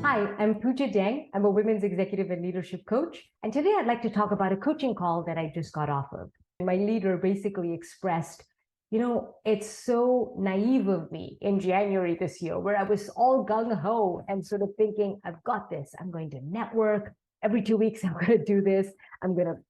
Hi, I'm Pooja Deng. I'm a women's executive and leadership coach. And today I'd like to talk about a coaching call that I just got off of. My leader basically expressed, it's so naive of me in January this year, where I was all gung ho and sort of thinking, I've got this. I'm going to network. Every 2 weeks, I'm going to do this.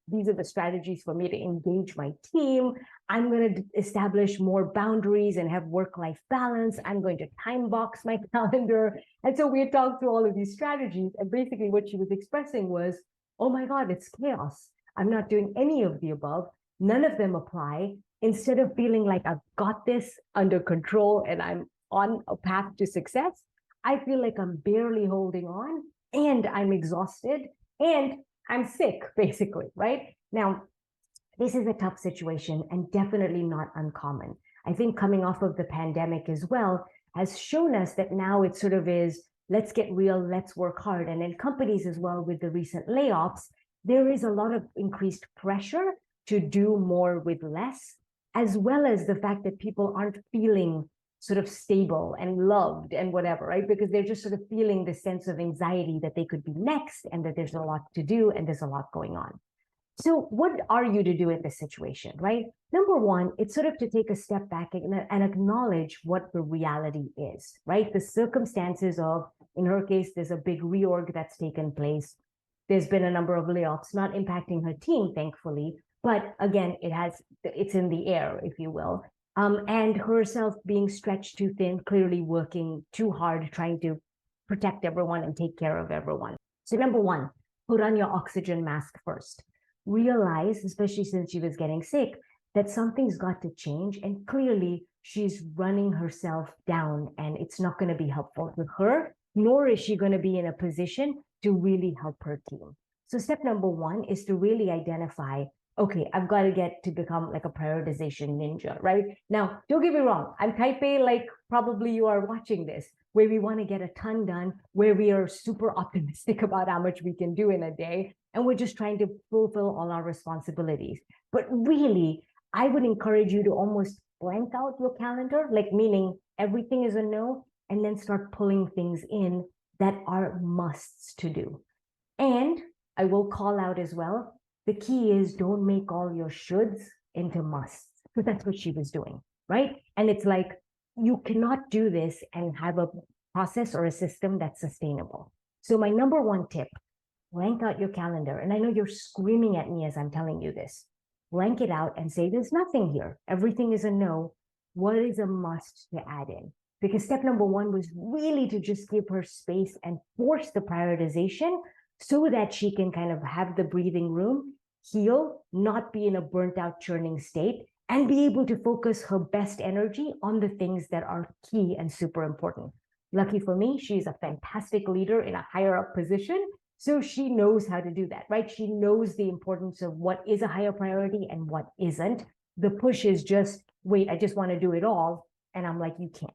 These are the strategies for me to engage my team. I'm going to establish more boundaries and have work-life balance. I'm going to time box my calendar. And so we had talked through all of these strategies. And basically what she was expressing was, oh my God, it's chaos. I'm not doing any of the above. None of them apply. Instead of feeling like I've got this under control and I'm on a path to success, I feel like I'm barely holding on and I'm exhausted and I'm sick, basically, right? Now, this is a tough situation and definitely not uncommon. I think coming off of the pandemic as well has shown us that now it sort of is, let's get real, let's work hard. And in companies as well, with the recent layoffs, there is a lot of increased pressure to do more with less, as well as the fact that people aren't feeling sort of stable and loved and whatever, right? Because they're just sort of feeling the sense of anxiety that they could be next and that there's a lot to do and there's a lot going on. So what are you to do in this situation, right? Number one, it's sort of to take a step back and acknowledge what the reality is, right? The circumstances of, in her case, there's a big reorg that's taken place. There's been a number of layoffs, not impacting her team, thankfully, but again, it's in the air, if you will. And herself being stretched too thin, clearly working too hard, trying to protect everyone and take care of everyone. So number one, put on your oxygen mask first. Realize, especially since she was getting sick, that something's got to change. And clearly she's running herself down and it's not going to be helpful to her, nor is she going to be in a position to really help her team. So step number one is to really identify, okay, I've got to get to become like a prioritization ninja, right? Now, don't get me wrong. I'm type A, like probably you are watching this, where we want to get a ton done, where we are super optimistic about how much we can do in a day. And we're just trying to fulfill all our responsibilities. But really, I would encourage you to almost blank out your calendar, like meaning everything is a no, and then start pulling things in that are musts to do. And I will call out as well, the key is don't make all your shoulds into musts, because that's what she was doing, right? And it's like, you cannot do this and have a process or a system that's sustainable. So my number one tip, blank out your calendar. And I know you're screaming at me as I'm telling you this. Blank it out and say, there's nothing here. Everything is a no. What is a must to add in? Because step number one was really to just give her space and force the prioritization so that she can kind of have the breathing room, heal, not be in a burnt out churning state, and be able to focus her best energy on the things that are key and super important. Lucky for me, she's a fantastic leader in a higher up position. So she knows how to do that, right? She knows the importance of what is a higher priority and what isn't. The push is just, wait, I just want to do it all. And I'm like, you can't.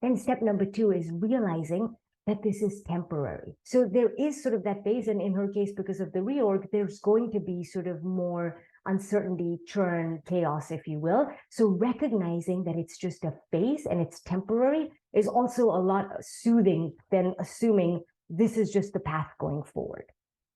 Then step number two is realizing that this is temporary. So there is sort of that phase. And in her case, because of the reorg, there's going to be sort of more uncertainty, churn, chaos, if you will. So recognizing that it's just a phase and it's temporary is also a lot soothing than assuming this is just the path going forward.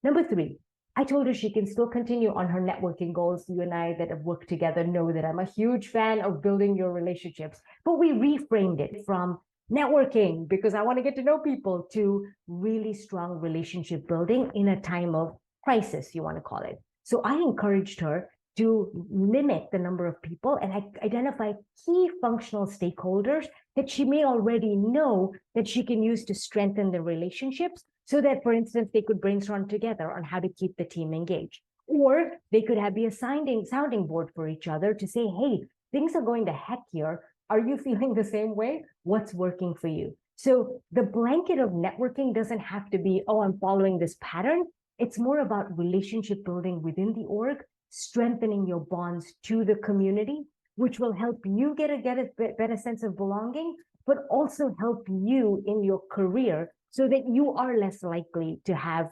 Number three, I told her she can still continue on her networking goals. You and I that have worked together know that I'm a huge fan of building your relationships, but we reframed it from networking because I want to get to know people to really strong relationship building in a time of crisis, you want to call it. So I encouraged her to limit the number of people and identify key functional stakeholders that she may already know that she can use to strengthen the relationships so that, for instance, they could brainstorm together on how to keep the team engaged. Or they could be a sounding board for each other to say, hey, things are going to heck here. Are you feeling the same way? What's working for you? So the blanket of networking doesn't have to be, oh, I'm following this pattern. It's more about relationship building within the org, strengthening your bonds to the community, which will help you get a better sense of belonging, but also help you in your career so that you are less likely to have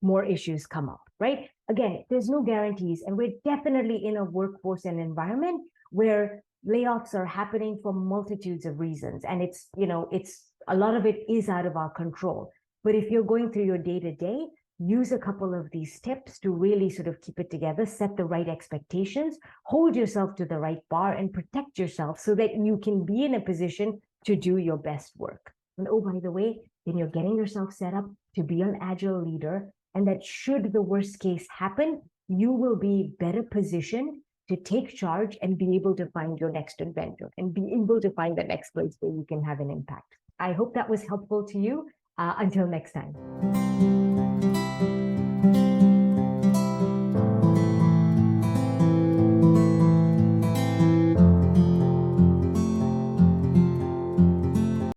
more issues come up, right? Again, there's no guarantees, and we're definitely in a workforce and environment where layoffs are happening for multitudes of reasons, and it's a lot of it is out of our control. But if you're going through your day-to-day, use a couple of these tips to really sort of keep it together, set the right expectations, hold yourself to the right bar, and protect yourself so that you can be in a position to do your best work. And oh, by the way, then you're getting yourself set up to be an agile leader, and that should the worst case happen, you will be better positioned to take charge and be able to find your next adventure and be able to find the next place where you can have an impact. I hope that was helpful to you. Until next time.